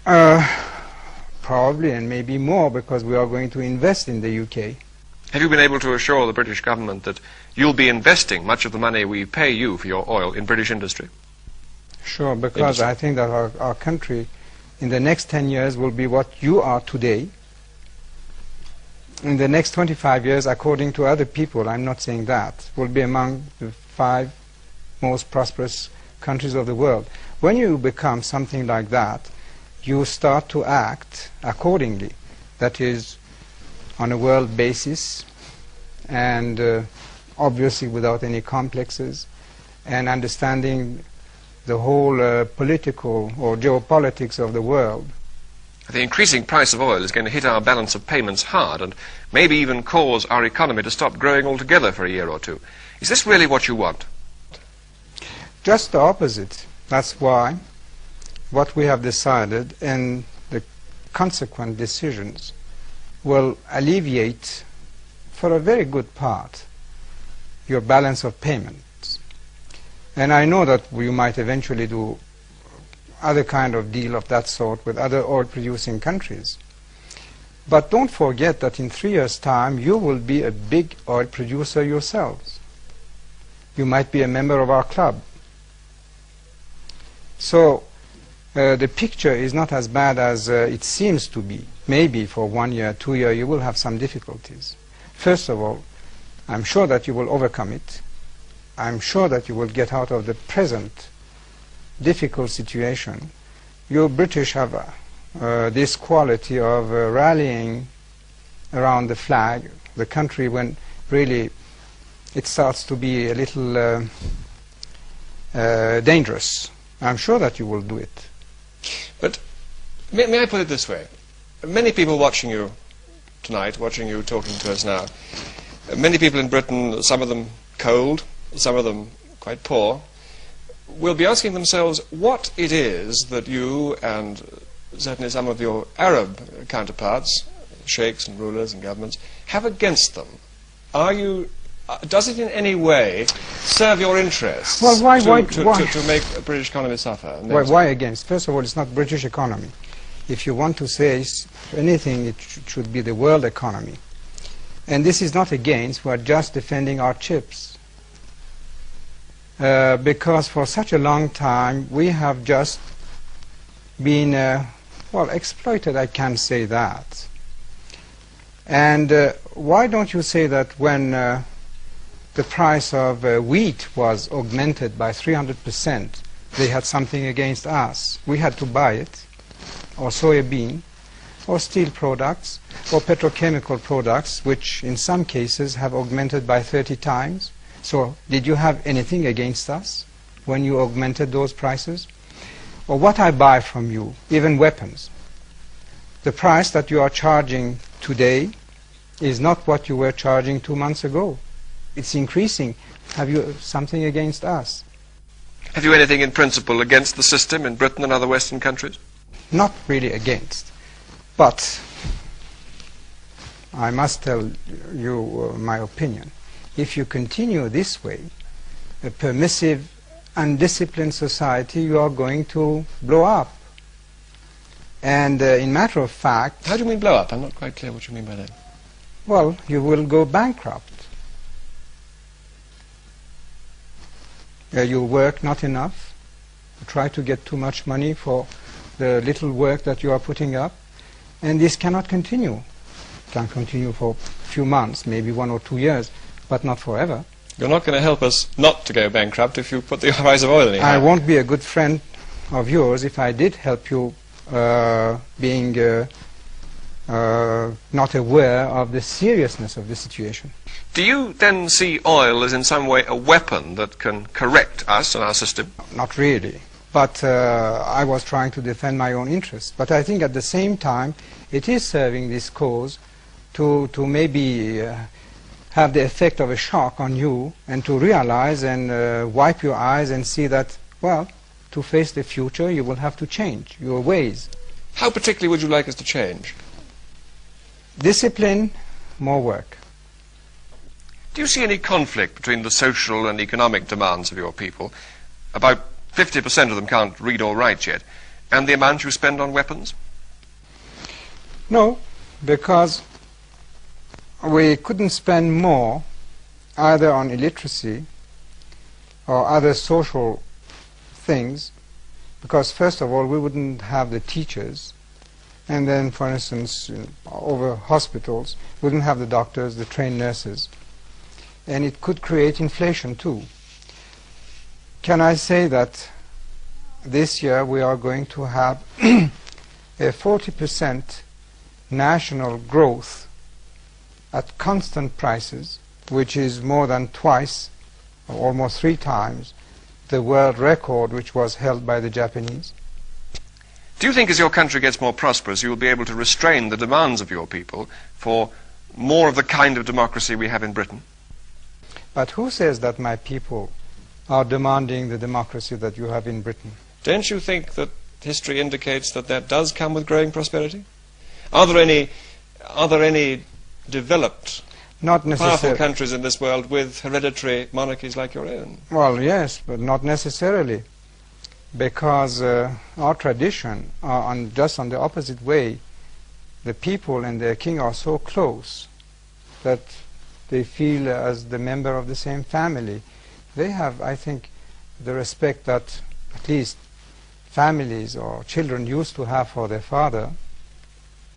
Probably, and maybe more, because we are going to invest in the UK. Have you been able to assure the British government that you'll be investing much of the money we pay you for your oil in British industry? Sure, because I think that our country in the next 10 years will be what you are today. In the next 25 years, according to other people, I'm not saying that, will be among the 5 most prosperous countries of the world. When you become something like that, you start to act accordingly. That is, on a world basis, and obviously without any complexes, and understanding the whole political or geopolitics of the world. The increasing price of oil is going to hit our balance of payments hard and maybe even cause our economy to stop growing altogether for a year or two. Is this really what you want? Just the opposite. That's why what we have decided and the consequent decisions will alleviate, for a very good part, your balance of payments. And I know that we might eventually do other kind of deal of that sort with other oil-producing countries. But don't forget that in 3 years' time, you will be a big oil producer yourselves. You might be a member of our club. So the picture is not as bad as it seems to be. Maybe for 1 year, 2 years, you will have some difficulties. First of all, I'm sure that you will overcome it. I'm sure that you will get out of the present difficult situation. You British have this quality of rallying around the flag, the country, when really it starts to be a little dangerous. I'm sure that you will do it. But may I put it this way? Many people watching you tonight, watching you talking to us now, many people in Britain, some of them cold, some of them quite poor, will be asking themselves what it is that you and certainly some of your Arab counterparts, sheikhs and rulers and governments, have against them. Does it in any way serve your interests to make a British economy suffer? Why against? First of all, it's not British economy. If you want to say anything, it should be the world economy. And this is not against, we are just defending our chips. Because for such a long time, we have just been, well, exploited, I can't say that. And why don't you say that when the price of wheat was augmented by 300%, they had something against us? We had to buy it, or soybean, or steel products, or petrochemical products, which in some cases have augmented by 30 times. So did you have anything against us when you augmented those prices? Or what I buy from you, even weapons, the price that you are charging today is not what you were charging 2 months ago. It's increasing. Have you something against us? Have you anything in principle against the system in Britain and other Western countries? Not really against. But I must tell you my opinion. If you continue this way, a permissive, undisciplined society, you are going to blow up. And in matter of fact... How do you mean blow up? I'm not quite clear what you mean by that. Well, you will go bankrupt. You work not enough. You try to get too much money for the little work that you are putting up. And this cannot continue. It can continue for a few months, maybe 1 or 2 years, but not forever. You're not going to help us not to go bankrupt if you put the price of oil in. I won't be a good friend of yours if I did help you being not aware of the seriousness of the situation. Do you then see oil as in some way a weapon that can correct us and our system? Not really. But I was trying to defend my own interests. But I think at the same time it is serving this cause to maybe have the effect of a shock on you and to realize and wipe your eyes and see that, well, to face the future you will have to change your ways. How particularly would you like us to change? Discipline, more work. Do you see any conflict between the social and economic demands of your people? About 50% of them can't read or write yet. And the amount you spend on weapons? No, because we couldn't spend more either on illiteracy or other social things, because first of all we wouldn't have the teachers, and then for instance over hospitals we wouldn't have the doctors, the trained nurses, and it could create inflation too. Can I say that this year we are going to have a 40% national growth at constant prices, which is more than twice or almost 3 times the world record which was held by the Japanese? Do you think as your country gets more prosperous you will be able to restrain the demands of your people for more of the kind of democracy we have in Britain? But who says that my people are demanding the democracy that you have in Britain? Don't you think that history indicates that that does come with growing prosperity? Are there any developed, Not powerful necessarily. countries in this world with hereditary monarchies like your own? Well, yes, but not necessarily, because our tradition are just on the opposite way. The people and their king are so close that they feel as the member of the same family. They have, I think, the respect that at least families or children used to have for their father.